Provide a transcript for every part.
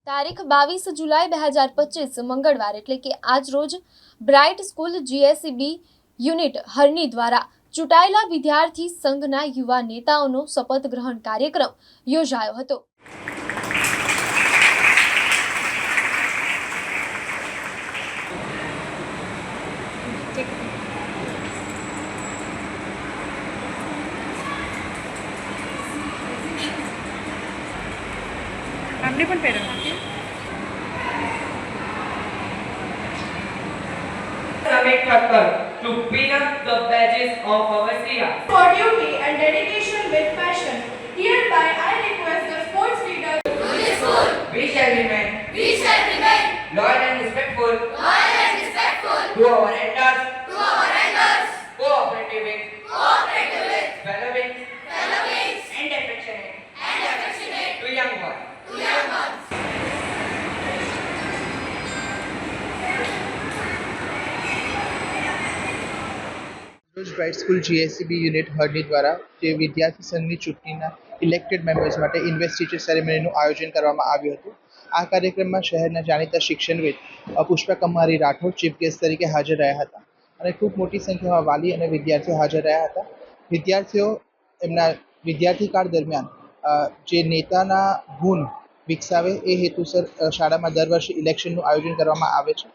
તારીખ 22 જુલાઈ 2025 મંગળવાર એટલે કે આજ રોજ બ્રાઇટ સ્કૂલ જીએસસીબી યુનિટ હરણી દ્વારા ચૂંટાયેલા વિદ્યાર્થી સંઘના યુવા નેતાઓનો શપથ ગ્રહણ કાર્યક્રમ યોજાયો હતો। हमने पण પહેરેલા to pin up the badges of our CR. For duty and dedication with passion, hereby I request the sports leader to this school. We shall remain loyal and respectful to our elders, cooperative with, fellow wings, and affectionate to young ones. રોજ bright school GSCB unit હરણી દ્વારા જે વિદ્યાર્થી સંઘની ચૂંટણીના elected members માટે ઇન્વેસ્ટિચર સેરેમનીનું આયોજન કરવામાં આવ્યું હતું। આ કાર્યક્રમમાં શહેરના જાણીતા શિક્ષણવિદ પુષ્પા કુમારી રાઠોડ ચીફ ગેસ્ટ તરીકે હાજર રહ્યા હતા અને ખૂબ મોટી સંખ્યામાં વાલી અને વિદ્યાર્થીઓ હાજર રહ્યા હતા। વિદ્યાર્થીઓ એમના વિદ્યાર્થીકાળ દરમિયાન જે નેતાના ગુણ વિકસાવે એ હેતુસર શાળામાં દર વર્ષે ઇલેક્શનનું આયોજન કરવામાં આવે છે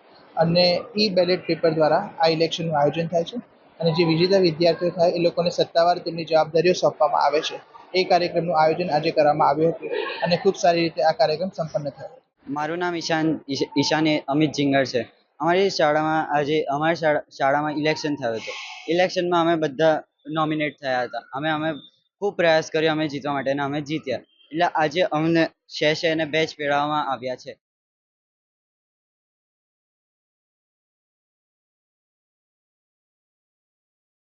અને ઈ બેલેટ પેપર દ્વારા આ ઇલેક્શનનું આયોજન થાય છે અને જે વિજેતા વિદ્યાર્થીઓ થાય એ લોકોને સત્તાવાર તેમની જવાબદારીઓ સોંપવામાં આવે છે। એ કાર્યક્રમનું આયોજન આજે કરવામાં આવ્યું હતું અને ખૂબ સારી રીતે આ કાર્યક્રમ સંપન્ન થયો। મારું નામ ઈશાન અમિત જિંગર છે। અમારી શાળામાં ઇલેક્શન થયું હતું। ઇલેક્શનમાં અમે બધા નોમિનેટ થયા હતા। અમે ખૂબ પ્રયાસ કર્યો અમે જીતવા માટે અને અમે જીત્યા। એટલે આજે અમને શહેર અને બેચ પહેરાવવામાં આવ્યા છે।